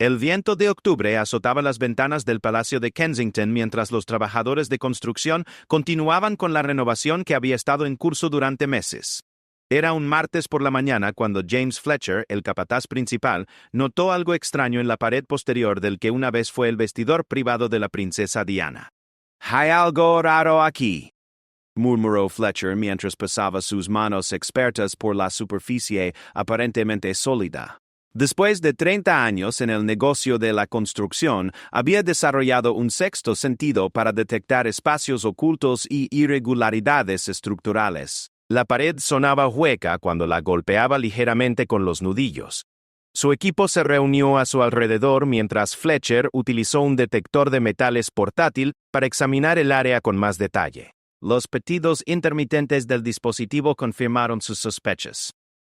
El viento de octubre azotaba las ventanas del Palacio de Kensington mientras los trabajadores de construcción continuaban con la renovación que había estado en curso durante meses. Era un martes por la mañana cuando James Fletcher, el capataz principal, notó algo extraño en la pared posterior del que una vez fue el vestidor privado de la princesa Diana. «Hay algo raro aquí», murmuró Fletcher mientras pasaba sus manos expertas por la superficie aparentemente sólida. Después de 30 años en el negocio de la construcción, había desarrollado un sexto sentido para detectar espacios ocultos y irregularidades estructurales. La pared sonaba hueca cuando la golpeaba ligeramente con los nudillos. Su equipo se reunió a su alrededor mientras Fletcher utilizó un detector de metales portátil para examinar el área con más detalle. Los pitidos intermitentes del dispositivo confirmaron sus sospechas.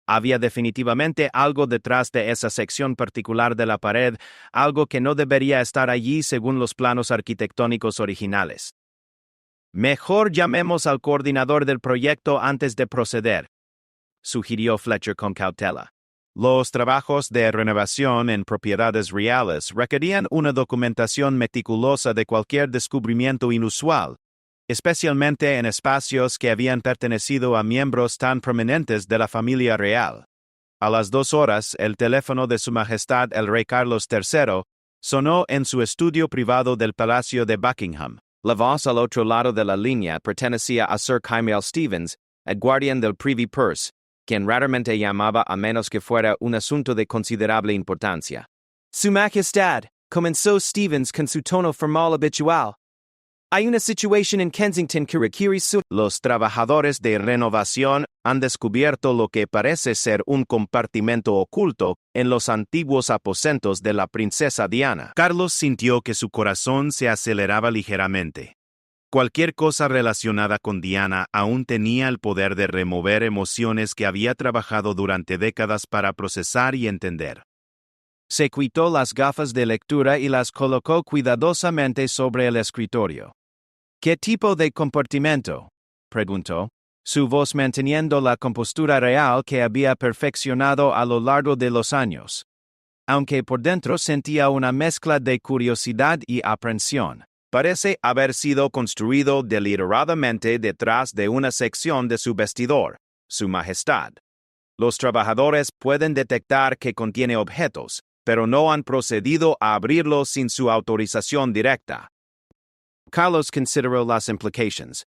Había definitivamente algo detrás de esa sección particular de la pared, algo que no debería estar allí según los planos arquitectónicos originales. «Mejor llamemos al coordinador del proyecto antes de proceder», sugirió Fletcher con cautela. Los trabajos de renovación en propiedades reales requerían una documentación meticulosa de cualquier descubrimiento inusual, especialmente en espacios que habían pertenecido a miembros tan prominentes de la familia real. A las 2 horas, el teléfono de Su Majestad el Rey Carlos III sonó en su estudio privado del Palacio de Buckingham. La voz al otro lado de la línea pertenecía a Sir Kymele Stevens, el guardián del Privy Purse, quien raramente llamaba a menos que fuera un asunto de considerable importancia. «Su Majestad», comenzó Stevens con su tono formal habitual. «Hay una situación en Kensington que requiere su...» Los trabajadores de renovación han descubierto lo que parece ser un compartimento oculto en los antiguos aposentos de la princesa Diana. Carlos sintió que su corazón se aceleraba ligeramente. Cualquier cosa relacionada con Diana aún tenía el poder de remover emociones que había trabajado durante décadas para procesar y entender. Se quitó las gafas de lectura y las colocó cuidadosamente sobre el escritorio. «¿Qué tipo de comportamiento?», preguntó, su voz manteniendo la compostura real que había perfeccionado a lo largo de los años, aunque por dentro sentía una mezcla de curiosidad y aprensión. «Parece haber sido construido deliberadamente detrás de una sección de su vestidor, Su Majestad. Los trabajadores pueden detectar que contiene objetos, pero no han procedido a abrirlo sin su autorización directa». Carlos consideró las implicaciones.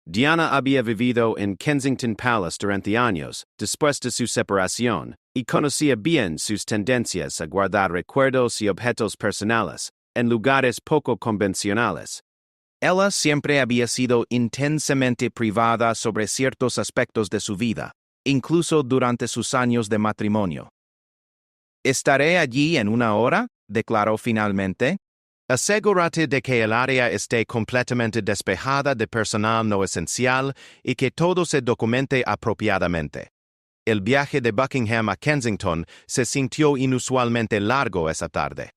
Diana había vivido en Kensington Palace durante años, después de su separación, y conocía bien sus tendencias a guardar recuerdos y objetos personales en lugares poco convencionales. Ella siempre había sido intensamente privada sobre ciertos aspectos de su vida, incluso durante sus años de matrimonio. «Estaré allí en 1 hora», declaró finalmente. «Asegúrate de que el área esté completamente despejada de personal no esencial y que todo se documente apropiadamente». El viaje de Buckingham a Kensington se sintió inusualmente largo esa tarde.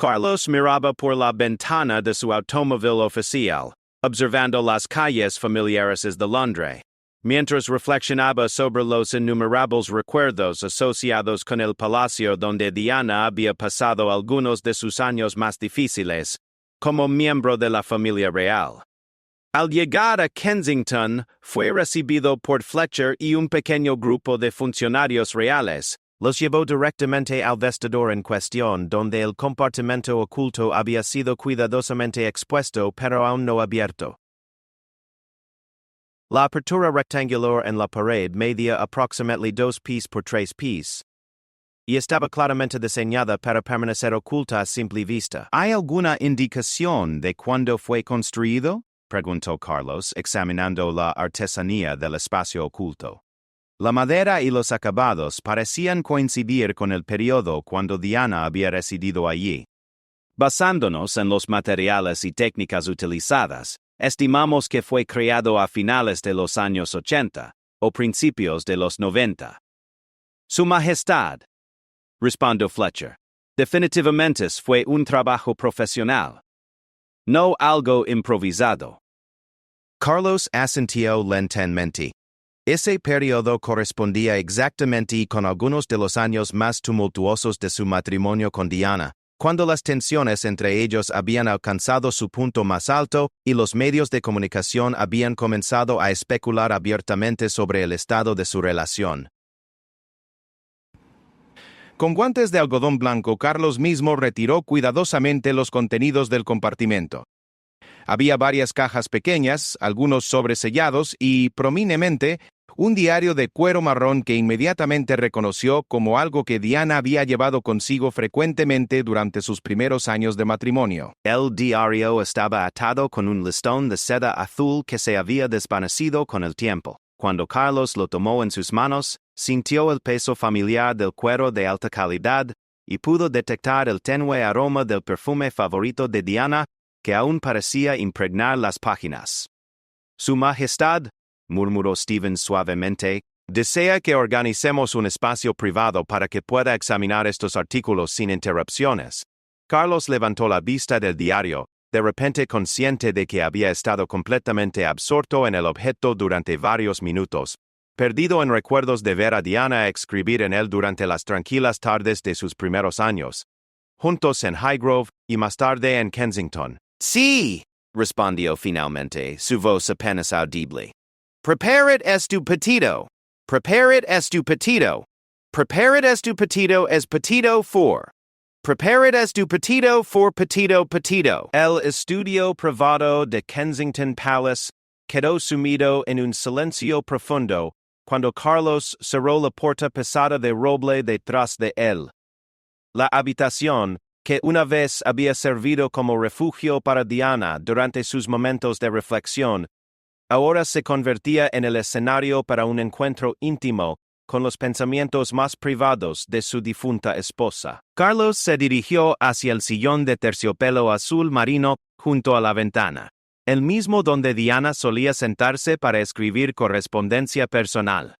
Carlos miraba por la ventana de su automóvil oficial, observando las calles familiares de Londres, mientras reflexionaba sobre los innumerables recuerdos asociados con el palacio donde Diana había pasado algunos de sus años más difíciles, como miembro de la familia real. Al llegar a Kensington, fue recibido por Fletcher y un pequeño grupo de funcionarios reales. Los llevó directamente al vestidor en cuestión, donde el compartimento oculto había sido cuidadosamente expuesto pero aún no abierto. La apertura rectangular en la pared medía aproximadamente 2 pies por 3 pies, y estaba claramente diseñada para permanecer oculta a simple vista. ¿Hay alguna indicación de cuándo fue construido?, preguntó Carlos, examinando la artesanía del espacio oculto. La madera y los acabados parecían coincidir con el periodo cuando Diana había residido allí. Basándonos en los materiales y técnicas utilizadas, estimamos que fue creado a finales de los años 80 o principios de los 90. «Su Majestad», respondió Fletcher, «definitivamente fue un trabajo profesional, no algo improvisado». Carlos asintió lentamente. Ese periodo correspondía exactamente con algunos de los años más tumultuosos de su matrimonio con Diana, cuando las tensiones entre ellos habían alcanzado su punto más alto y los medios de comunicación habían comenzado a especular abiertamente sobre el estado de su relación. Con guantes de algodón blanco, Carlos mismo retiró cuidadosamente los contenidos del compartimento. Había varias cajas pequeñas, algunos sobresellados y, prominentemente, un diario de cuero marrón que inmediatamente reconoció como algo que Diana había llevado consigo frecuentemente durante sus primeros años de matrimonio. El diario estaba atado con un listón de seda azul que se había desvanecido con el tiempo. Cuando Carlos lo tomó en sus manos, sintió el peso familiar del cuero de alta calidad y pudo detectar el tenue aroma del perfume favorito de Diana que aún parecía impregnar las páginas. Su Majestad, murmuró Stevens suavemente, desea que organicemos un espacio privado para que pueda examinar estos artículos sin interrupciones. Carlos levantó la vista del diario, de repente consciente de que había estado completamente absorto en el objeto durante varios minutos, perdido en recuerdos de ver a Diana escribir en él durante las tranquilas tardes de sus primeros años, juntos en Highgrove y más tarde en Kensington. Sí, respondió finalmente, su voz apenas audible. Prepare it estupetito. Prepare it estupetito. Prepare it estupetito es petito for. Prepare it estupetito for petito petito. El estudio privado de Kensington Palace quedó sumido en un silencio profundo cuando Carlos cerró la puerta pesada de roble detrás de él. La habitación, que una vez había servido como refugio para Diana durante sus momentos de reflexión, ahora se convertía en el escenario para un encuentro íntimo con los pensamientos más privados de su difunta esposa. Carlos se dirigió hacia el sillón de terciopelo azul marino junto a la ventana, el mismo donde Diana solía sentarse para escribir correspondencia personal.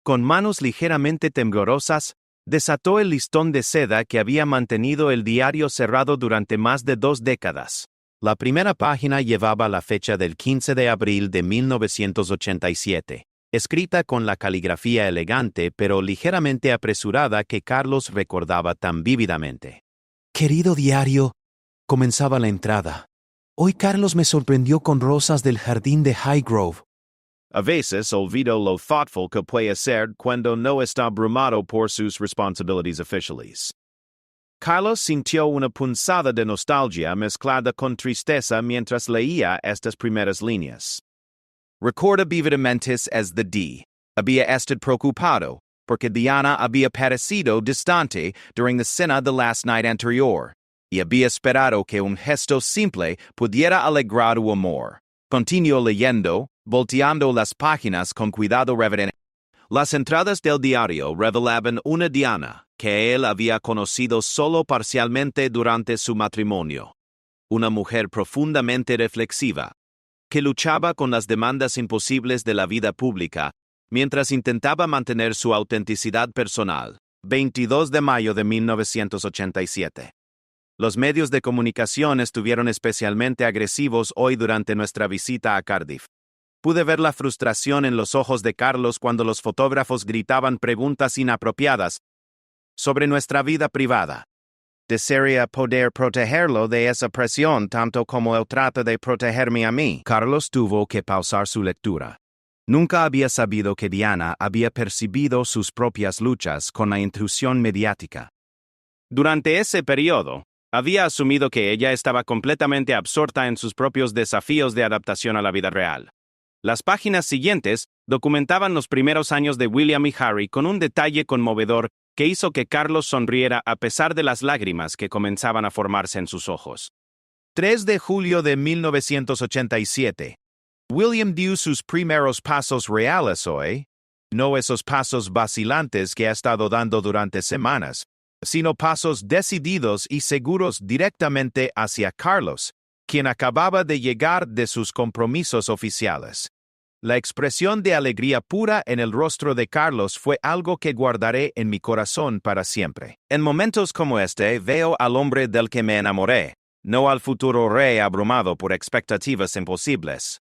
Con manos ligeramente temblorosas, desató el listón de seda que había mantenido el diario cerrado durante más de 2 décadas. La primera página llevaba la fecha del 15 de abril de 1987, escrita con la caligrafía elegante pero ligeramente apresurada que Carlos recordaba tan vívidamente. Querido diario, comenzaba la entrada. Hoy Carlos me sorprendió con rosas del jardín de Highgrove. A veces olvido lo thoughtful que puede ser cuando no está abrumado por sus responsabilidades oficiales. Carlos sintió una punzada de nostalgia mezclada con tristeza mientras leía estas primeras líneas. Recuerda vívidamente as the D. Había estado preocupado, porque Diana había parecido distante durante la cena de last night anterior, y había esperado que un gesto simple pudiera alegrar su amor. Continuó leyendo, volteando las páginas con cuidado reverente. Las entradas del diario revelaban una Diana que él había conocido solo parcialmente durante su matrimonio. Una mujer profundamente reflexiva, que luchaba con las demandas imposibles de la vida pública, mientras intentaba mantener su autenticidad personal. 22 de mayo de 1987. Los medios de comunicación estuvieron especialmente agresivos hoy durante nuestra visita a Cardiff. Pude ver la frustración en los ojos de Carlos cuando los fotógrafos gritaban preguntas inapropiadas sobre nuestra vida privada. Desearía poder protegerlo de esa presión tanto como él trata de protegerme a mí. Carlos tuvo que pausar su lectura. Nunca había sabido que Diana había percibido sus propias luchas con la intrusión mediática. Durante ese periodo, había asumido que ella estaba completamente absorta en sus propios desafíos de adaptación a la vida real. Las páginas siguientes documentaban los primeros años de William y Harry con un detalle conmovedor que hizo que Carlos sonriera a pesar de las lágrimas que comenzaban a formarse en sus ojos. 3 de julio de 1987. William dio sus primeros pasos reales hoy, no esos pasos vacilantes que ha estado dando durante semanas, sino pasos decididos y seguros directamente hacia Carlos, quien acababa de llegar de sus compromisos oficiales. La expresión de alegría pura en el rostro de Carlos fue algo que guardaré en mi corazón para siempre. En momentos como este veo al hombre del que me enamoré, no al futuro rey abrumado por expectativas imposibles.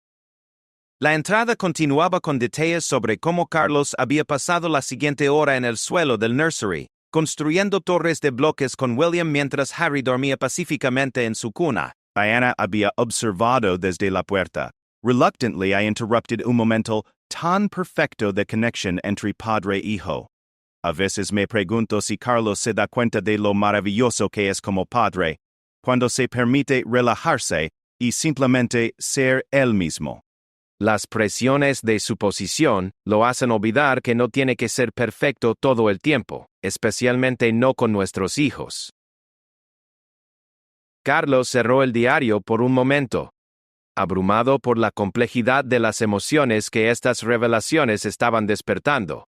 La entrada continuaba con detalles sobre cómo Carlos había pasado la siguiente hora en el suelo del nursery, construyendo torres de bloques con William mientras Harry dormía pacíficamente en su cuna. Diana había observado desde la puerta. Reluctantly, I interrupted un momento tan perfecto de conexión entre padre e hijo. A veces me pregunto si Carlos se da cuenta de lo maravilloso que es como padre, cuando se permite relajarse y simplemente ser él mismo. Las presiones de su posición lo hacen olvidar que no tiene que ser perfecto todo el tiempo, especialmente no con nuestros hijos. Carlos cerró el diario por un momento, abrumado por la complejidad de las emociones que estas revelaciones estaban despertando.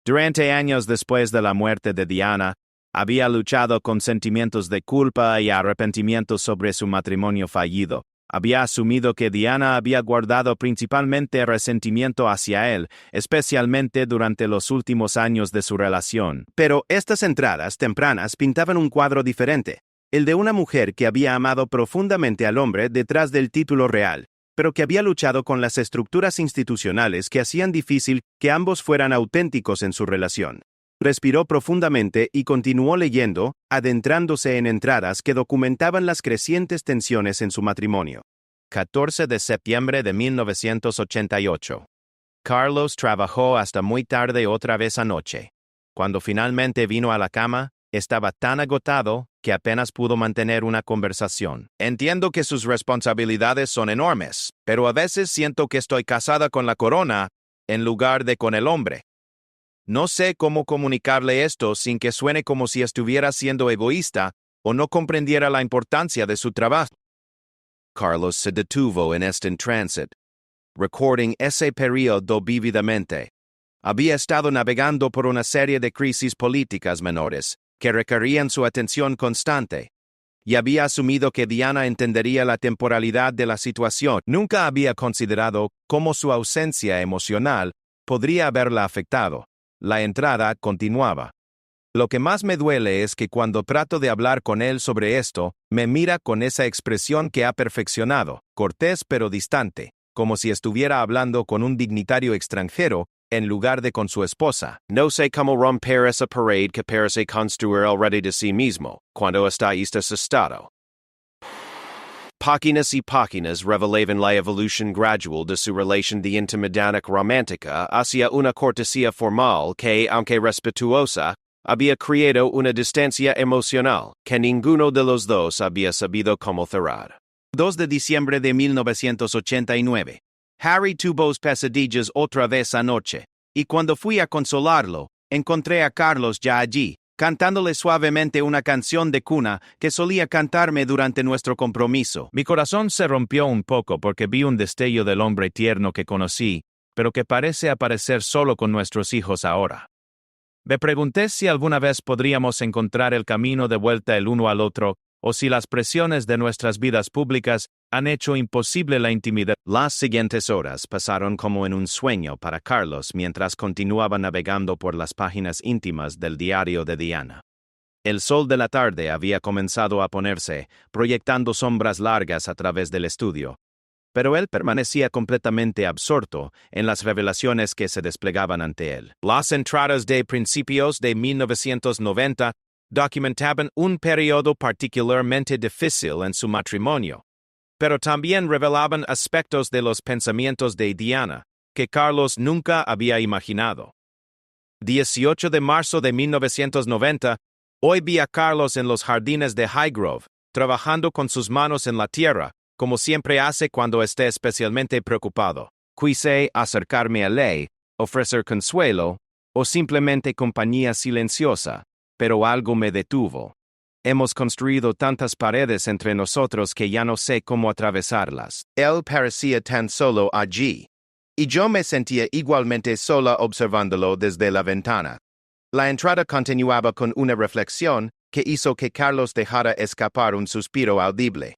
Durante años después de la muerte de Diana, había luchado con sentimientos de culpa y arrepentimiento sobre su matrimonio fallido. Había asumido que Diana había guardado principalmente resentimiento hacia él, especialmente durante los últimos años de su relación. Pero estas entradas tempranas pintaban un cuadro diferente, el de una mujer que había amado profundamente al hombre detrás del título real, pero que había luchado con las estructuras institucionales que hacían difícil que ambos fueran auténticos en su relación. Respiró profundamente y continuó leyendo, adentrándose en entradas que documentaban las crecientes tensiones en su matrimonio. 14 de septiembre de 1988. Carlos trabajó hasta muy tarde otra vez anoche. Cuando finalmente vino a la cama, estaba tan agotado que apenas pudo mantener una conversación. Entiendo que sus responsabilidades son enormes, pero a veces siento que estoy casada con la corona en lugar de con el hombre. No sé cómo comunicarle esto sin que suene como si estuviera siendo egoísta o no comprendiera la importancia de su trabajo. Carlos se detuvo en este tránsito, recordando ese periodo vívidamente. Había estado navegando por una serie de crisis políticas menores que requerían su atención constante, y había asumido que Diana entendería la temporalidad de la situación. Nunca había considerado cómo su ausencia emocional podría haberla afectado. La entrada continuaba. Lo que más me duele es que cuando trato de hablar con él sobre esto, me mira con esa expresión que ha perfeccionado, cortés pero distante, como si estuviera hablando con un dignitario extranjero en lugar de con su esposa. No sé cómo romper esa pared que parece construir alrededor de sí mismo, cuando está este estado. Páginas y páginas revelaban la evolución gradual de su relación de intimidad romántica hacia una cortesía formal que, aunque respetuosa, había creado una distancia emocional que ninguno de los dos había sabido cómo cerrar. 2 de diciembre de 1989. Harry tuvo pesadillas otra vez anoche, y cuando fui a consolarlo, encontré a Carlos ya allí, cantándole suavemente una canción de cuna que solía cantarme durante nuestro compromiso. Mi corazón se rompió un poco porque vi un destello del hombre tierno que conocí, pero que parece aparecer solo con nuestros hijos ahora. Me pregunté si alguna vez podríamos encontrar el camino de vuelta el uno al otro, o si las presiones de nuestras vidas públicas han hecho imposible la intimidad. Las siguientes horas pasaron como en un sueño para Carlos mientras continuaba navegando por las páginas íntimas del diario de Diana. El sol de la tarde había comenzado a ponerse, proyectando sombras largas a través del estudio, pero él permanecía completamente absorto en las revelaciones que se desplegaban ante él. Las entradas de principios de 1990 documentaban un periodo particularmente difícil en su matrimonio, pero también revelaban aspectos de los pensamientos de Diana que Carlos nunca había imaginado. 18 de marzo de 1990, hoy vi a Carlos en los jardines de Highgrove, trabajando con sus manos en la tierra, como siempre hace cuando esté especialmente preocupado. Quise acercarme a él, ofrecer consuelo, o simplemente compañía silenciosa, pero algo me detuvo. Hemos construido tantas paredes entre nosotros que ya no sé cómo atravesarlas. Él parecía tan solo allí, y yo me sentía igualmente sola observándolo desde la ventana. La entrada continuaba con una reflexión que hizo que Carlos dejara escapar un suspiro audible.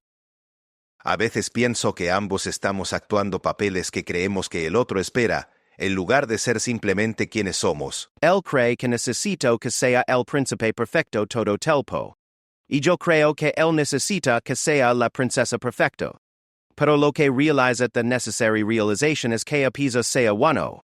A veces pienso que ambos estamos actuando papeles que creemos que el otro espera, en lugar de ser simplemente quienes somos. Él cree que necesito que sea el príncipe perfecto todo tiempo. Y yo creo que él necesita que sea la princesa perfecta. pero lo que realiza the necessary realization es que Apisa sea bueno.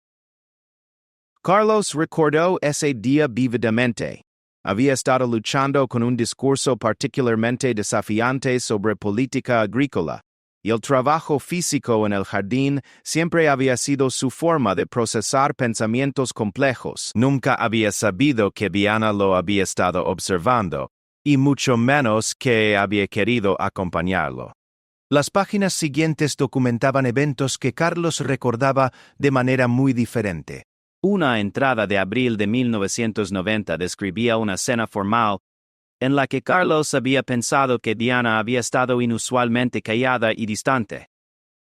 Carlos recordó ese día vívidamente. Había estado luchando con un discurso particularmente desafiante sobre política agrícola, y el trabajo físico en el jardín siempre había sido su forma de procesar pensamientos complejos. Nunca había sabido que Diana lo había estado observando, y mucho menos que había querido acompañarlo. Las páginas siguientes documentaban eventos que Carlos recordaba de manera muy diferente. Una entrada de abril de 1990 describía una cena formal en la que Carlos había pensado que Diana había estado inusualmente callada y distante.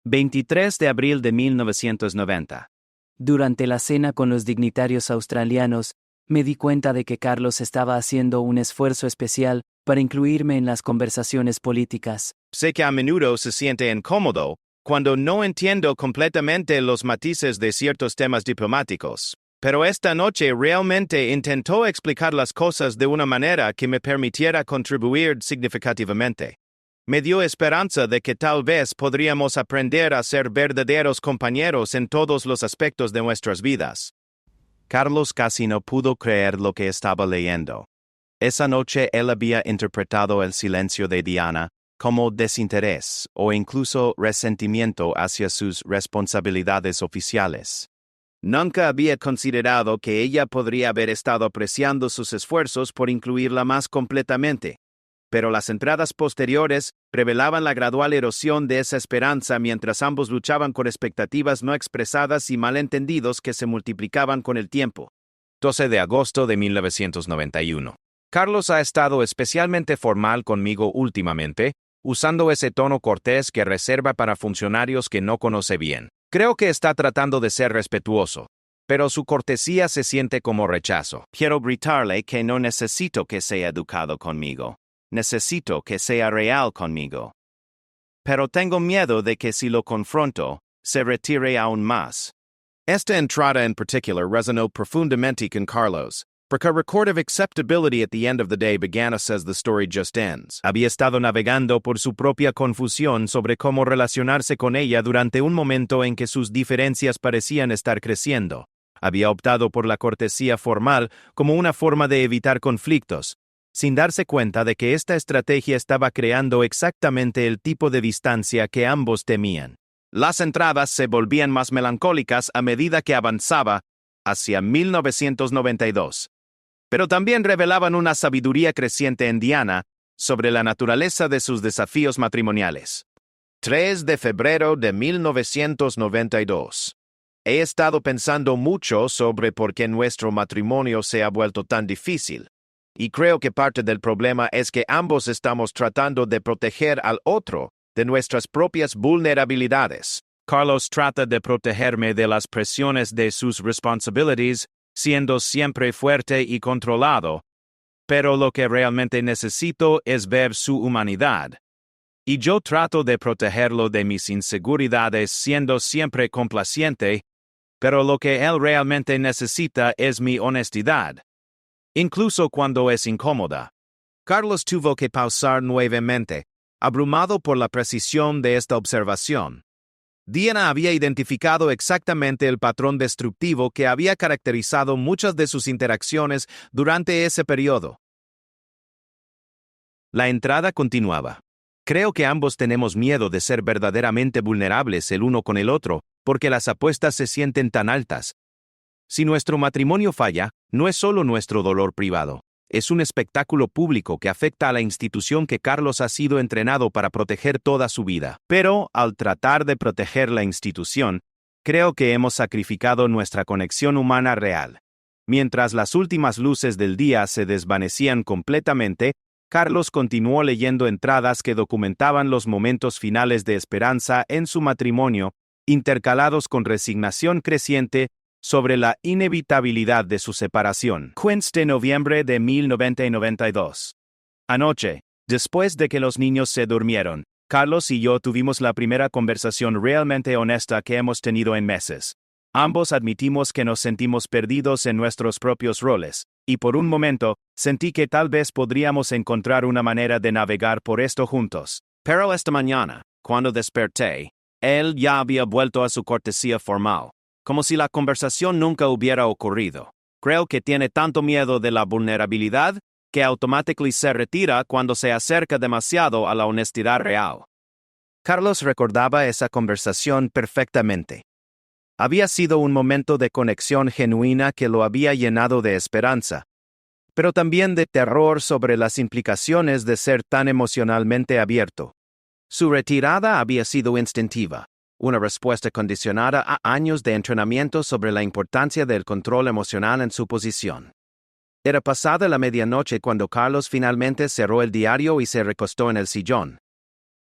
23 de abril de 1990. Durante la cena con los dignatarios australianos, me di cuenta de que Carlos estaba haciendo un esfuerzo especial para incluirme en las conversaciones políticas. Sé que a menudo se siente incómodo cuando no entiendo completamente los matices de ciertos temas diplomáticos, pero esta noche realmente intentó explicar las cosas de una manera que me permitiera contribuir significativamente. Me dio esperanza de que tal vez podríamos aprender a ser verdaderos compañeros en todos los aspectos de nuestras vidas. Carlos casi no pudo creer lo que estaba leyendo. Esa noche él había interpretado el silencio de Diana como desinterés o incluso resentimiento hacia sus responsabilidades oficiales. Nunca había considerado que ella podría haber estado apreciando sus esfuerzos por incluirla más completamente, pero las entradas posteriores revelaban la gradual erosión de esa esperanza mientras ambos luchaban con expectativas no expresadas y malentendidos que se multiplicaban con el tiempo. 12 de agosto de 1991. Carlos ha estado especialmente formal conmigo últimamente, usando ese tono cortés que reserva para funcionarios que no conoce bien. Creo que está tratando de ser respetuoso, pero su cortesía se siente como rechazo. Quiero gritarle que no necesito que sea educado conmigo. Necesito que sea real conmigo. Pero tengo miedo de que si lo confronto, se retire aún más. Esta entrada en particular resonó profundamente con Carlos, porque record of acceptability at the end of the day began as the story just ends. Había estado navegando por su propia confusión sobre cómo relacionarse con ella durante un momento en que sus diferencias parecían estar creciendo. Había optado por la cortesía formal como una forma de evitar conflictos, sin darse cuenta de que esta estrategia estaba creando exactamente el tipo de distancia que ambos temían. Las entradas se volvían más melancólicas a medida que avanzaba hacia 1992. Pero también revelaban una sabiduría creciente en Diana sobre la naturaleza de sus desafíos matrimoniales. 3 de febrero de 1992. He estado pensando mucho sobre por qué nuestro matrimonio se ha vuelto tan difícil, y creo que parte del problema es que ambos estamos tratando de proteger al otro de nuestras propias vulnerabilidades. Carlos trata de protegerme de las presiones de sus responsabilidades, siendo siempre fuerte y controlado, pero lo que realmente necesito es ver su humanidad. Y yo trato de protegerlo de mis inseguridades siendo siempre complaciente, pero lo que él realmente necesita es mi honestidad, incluso cuando es incómoda. Carlos tuvo que pausar nuevamente, abrumado por la precisión de esta observación. Diana había identificado exactamente el patrón destructivo que había caracterizado muchas de sus interacciones durante ese periodo. La entrada continuaba. Creo que ambos tenemos miedo de ser verdaderamente vulnerables el uno con el otro, porque las apuestas se sienten tan altas. Si nuestro matrimonio falla, no es solo nuestro dolor privado. Es un espectáculo público que afecta a la institución que Carlos ha sido entrenado para proteger toda su vida. Pero, al tratar de proteger la institución, creo que hemos sacrificado nuestra conexión humana real. Mientras las últimas luces del día se desvanecían completamente, Carlos continuó leyendo entradas que documentaban los momentos finales de esperanza en su matrimonio, intercalados con resignación creciente sobre la inevitabilidad de su separación. 15 de noviembre de 1992. Anoche, después de que los niños se durmieron, Carlos y yo tuvimos la primera conversación realmente honesta que hemos tenido en meses. Ambos admitimos que nos sentimos perdidos en nuestros propios roles, y por un momento, sentí que tal vez podríamos encontrar una manera de navegar por esto juntos. Pero esta mañana, cuando desperté, él ya había vuelto a su cortesía formal, como si la conversación nunca hubiera ocurrido. Creo que tiene tanto miedo de la vulnerabilidad que automáticamente se retira cuando se acerca demasiado a la honestidad real. Carlos recordaba esa conversación perfectamente. Había sido un momento de conexión genuina que lo había llenado de esperanza, pero también de terror sobre las implicaciones de ser tan emocionalmente abierto. Su retirada había sido instintiva, una respuesta condicionada a años de entrenamiento sobre la importancia del control emocional en su posición. Era pasada la medianoche cuando Carlos finalmente cerró el diario y se recostó en el sillón,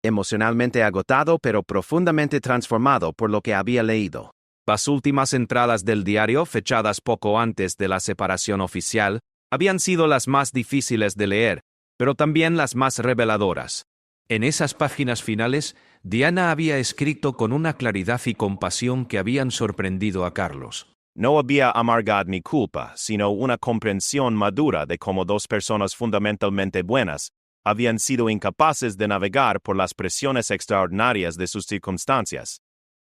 emocionalmente agotado pero profundamente transformado por lo que había leído. Las últimas entradas del diario, fechadas poco antes de la separación oficial, habían sido las más difíciles de leer, pero también las más reveladoras. En esas páginas finales, Diana había escrito con una claridad y compasión que habían sorprendido a Carlos. No había amargad ni culpa, sino una comprensión madura de cómo dos personas fundamentalmente buenas habían sido incapaces de navegar por las presiones extraordinarias de sus circunstancias.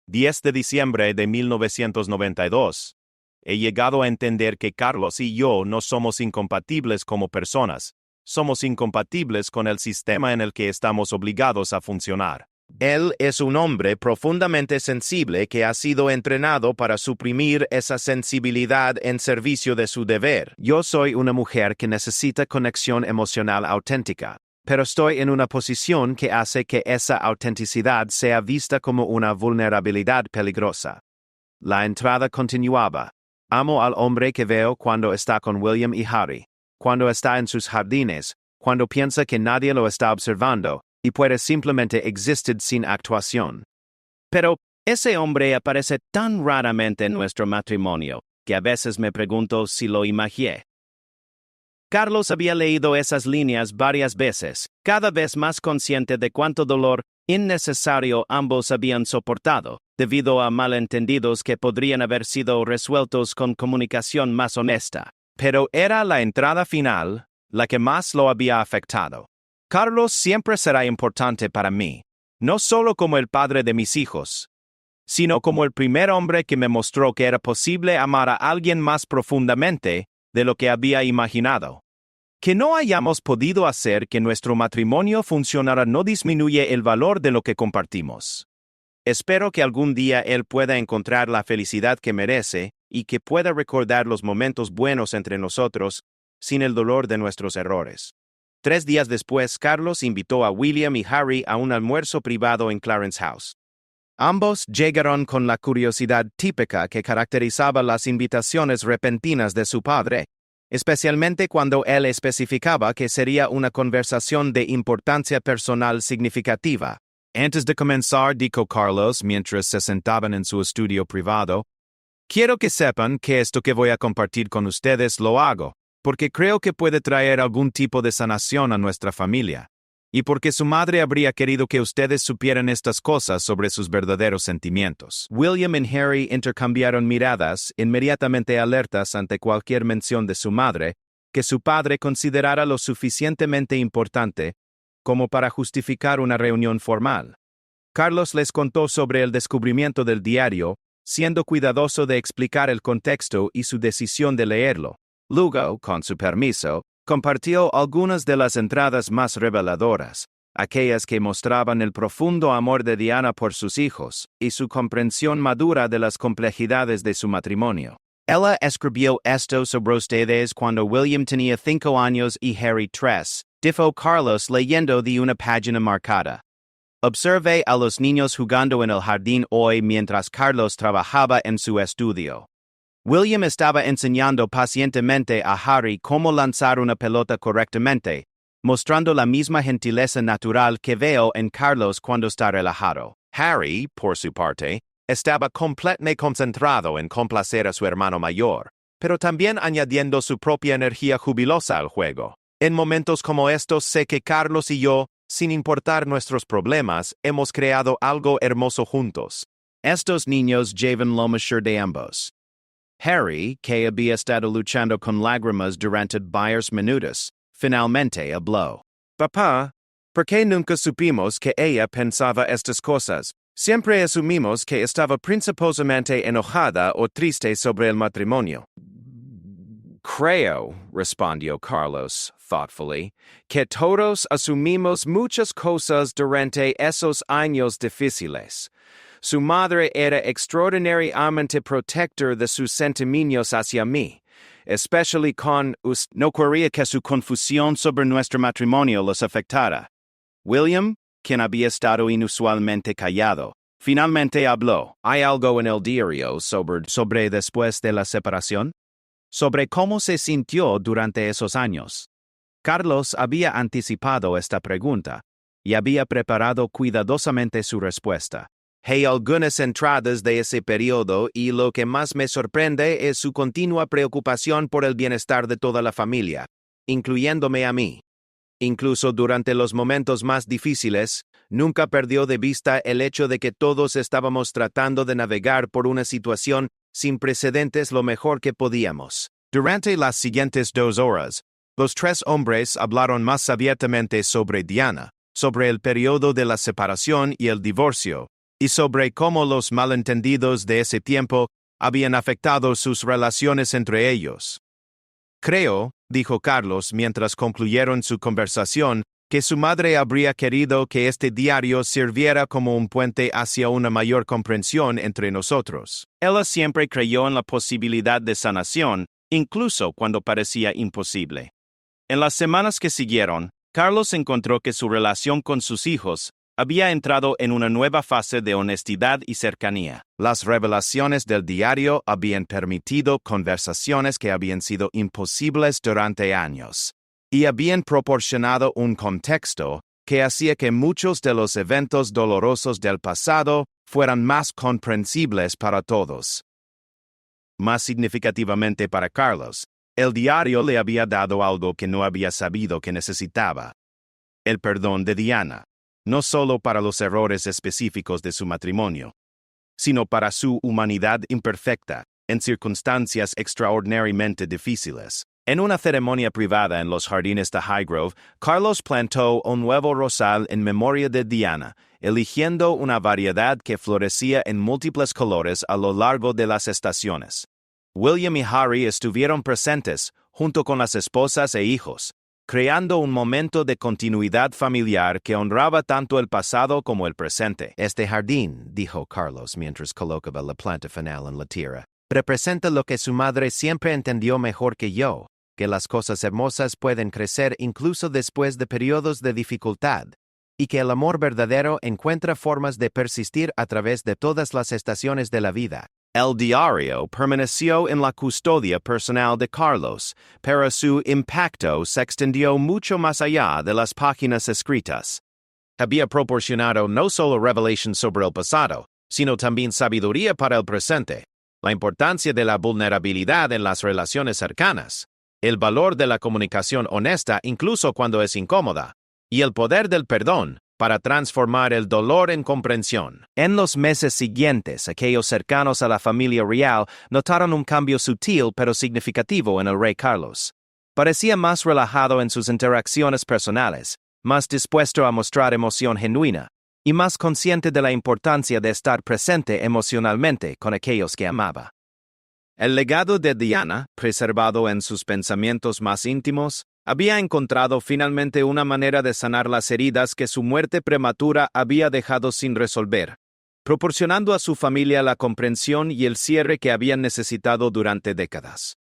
10 de diciembre de 1992. He llegado a entender que Carlos y yo no somos incompatibles como personas, somos incompatibles con el sistema en el que estamos obligados a funcionar. Él es un hombre profundamente sensible que ha sido entrenado para suprimir esa sensibilidad en servicio de su deber. Yo soy una mujer que necesita conexión emocional auténtica, pero estoy en una posición que hace que esa autenticidad sea vista como una vulnerabilidad peligrosa. La entrada continuaba. Amo al hombre que veo cuando está con William y Harry, cuando está en sus jardines, cuando piensa que nadie lo está observando, y puede simplemente existir sin actuación. Pero ese hombre aparece tan raramente en nuestro matrimonio, que a veces me pregunto si lo imaginé. Carlos había leído esas líneas varias veces, cada vez más consciente de cuánto dolor innecesario ambos habían soportado, debido a malentendidos que podrían haber sido resueltos con comunicación más honesta. Pero era la entrada final la que más lo había afectado. Carlos siempre será importante para mí, no solo como el padre de mis hijos, sino como el primer hombre que me mostró que era posible amar a alguien más profundamente de lo que había imaginado. Que no hayamos podido hacer que nuestro matrimonio funcionara no disminuye el valor de lo que compartimos. Espero que algún día él pueda encontrar la felicidad que merece y que pueda recordar los momentos buenos entre nosotros sin el dolor de nuestros errores. 3 días después, Carlos invitó a William y Harry a un almuerzo privado en Clarence House. Ambos llegaron con la curiosidad típica que caracterizaba las invitaciones repentinas de su padre, especialmente cuando él especificaba que sería una conversación de importancia personal significativa. Antes de comenzar, dijo Carlos mientras se sentaban en su estudio privado, quiero que sepan que esto que voy a compartir con ustedes lo hago, porque creo que puede traer algún tipo de sanación a nuestra familia, y porque su madre habría querido que ustedes supieran estas cosas sobre sus verdaderos sentimientos. William y Harry intercambiaron miradas, inmediatamente alertas ante cualquier mención de su madre, que su padre considerara lo suficientemente importante como para justificar una reunión formal. Carlos les contó sobre el descubrimiento del diario, siendo cuidadoso de explicar el contexto y su decisión de leerlo. Luego, con su permiso, compartió algunas de las entradas más reveladoras, aquellas que mostraban el profundo amor de Diana por sus hijos y su comprensión madura de las complejidades de su matrimonio. Ella escribió esto sobre ustedes cuando William tenía 5 años y Harry 3, dijo Carlos leyendo de una página marcada. Observé a los niños jugando en el jardín hoy mientras Carlos trabajaba en su estudio. William estaba enseñando pacientemente a Harry cómo lanzar una pelota correctamente, mostrando la misma gentileza natural que veo en Carlos cuando está relajado. Harry, por su parte, estaba completamente concentrado en complacer a su hermano mayor, pero también añadiendo su propia energía jubilosa al juego. En momentos como estos sé que Carlos y yo, sin importar nuestros problemas, hemos creado algo hermoso juntos. Estos niños llevan lo mejor de ambos. Harry, que había estado luchando con lágrimas durante varios minutos, finalmente habló. Papá, ¿Por qué nunca supimos que ella pensaba estas cosas? Siempre asumimos que estaba principalmente enojada o triste sobre el matrimonio. Creo, respondió Carlos, thoughtfully, que todos asumimos muchas cosas durante esos años difíciles. Su madre era extraordinariamente protector de sus sentimientos hacia mí, especially con usted. No quería que su confusión sobre nuestro matrimonio los afectara. William, quien había estado inusualmente callado, finalmente habló. ¿Hay algo en el diario sobre después de la separación? Sobre cómo se sintió durante esos años. Carlos había anticipado esta pregunta y había preparado cuidadosamente su respuesta. Hay algunas entradas de ese periodo y lo que más me sorprende es su continua preocupación por el bienestar de toda la familia, incluyéndome a mí. Incluso durante los momentos más difíciles, nunca perdió de vista el hecho de que todos estábamos tratando de navegar por una situación sin precedentes lo mejor que podíamos. Durante las siguientes 2 horas, los 3 hombres hablaron más abiertamente sobre Diana, sobre el periodo de la separación y el divorcio, y sobre cómo los malentendidos de ese tiempo habían afectado sus relaciones entre ellos. Creo, dijo Carlos mientras concluyeron su conversación, que su madre habría querido que este diario sirviera como un puente hacia una mayor comprensión entre nosotros. Ella siempre creyó en la posibilidad de sanación, incluso cuando parecía imposible. En las semanas que siguieron, Carlos encontró que su relación con sus hijos había entrado en una nueva fase de honestidad y cercanía. Las revelaciones del diario habían permitido conversaciones que habían sido imposibles durante años, y habían proporcionado un contexto que hacía que muchos de los eventos dolorosos del pasado fueran más comprensibles para todos. Más significativamente para Carlos, el diario le había dado algo que no había sabido que necesitaba: el perdón de Diana, no solo para los errores específicos de su matrimonio, sino para su humanidad imperfecta, en circunstancias extraordinariamente difíciles. En una ceremonia privada en los jardines de Highgrove, Carlos plantó un nuevo rosal en memoria de Diana, eligiendo una variedad que florecía en múltiples colores a lo largo de las estaciones. William y Harry estuvieron presentes, junto con las esposas e hijos, creando un momento de continuidad familiar que honraba tanto el pasado como el presente. Este jardín, dijo Carlos mientras colocaba la planta final en la tierra, representa lo que su madre siempre entendió mejor que yo, que las cosas hermosas pueden crecer incluso después de periodos de dificultad, y que el amor verdadero encuentra formas de persistir a través de todas las estaciones de la vida. El diario permaneció en la custodia personal de Carlos, pero su impacto se extendió mucho más allá de las páginas escritas. Había proporcionado no solo revelación sobre el pasado, sino también sabiduría para el presente, la importancia de la vulnerabilidad en las relaciones cercanas, el valor de la comunicación honesta incluso cuando es incómoda, y el poder del perdón para transformar el dolor en comprensión. En los meses siguientes, aquellos cercanos a la familia real notaron un cambio sutil pero significativo en el rey Carlos. Parecía más relajado en sus interacciones personales, más dispuesto a mostrar emoción genuina, y más consciente de la importancia de estar presente emocionalmente con aquellos que amaba. El legado de Diana, preservado en sus pensamientos más íntimos, había encontrado finalmente una manera de sanar las heridas que su muerte prematura había dejado sin resolver, proporcionando a su familia la comprensión y el cierre que habían necesitado durante décadas.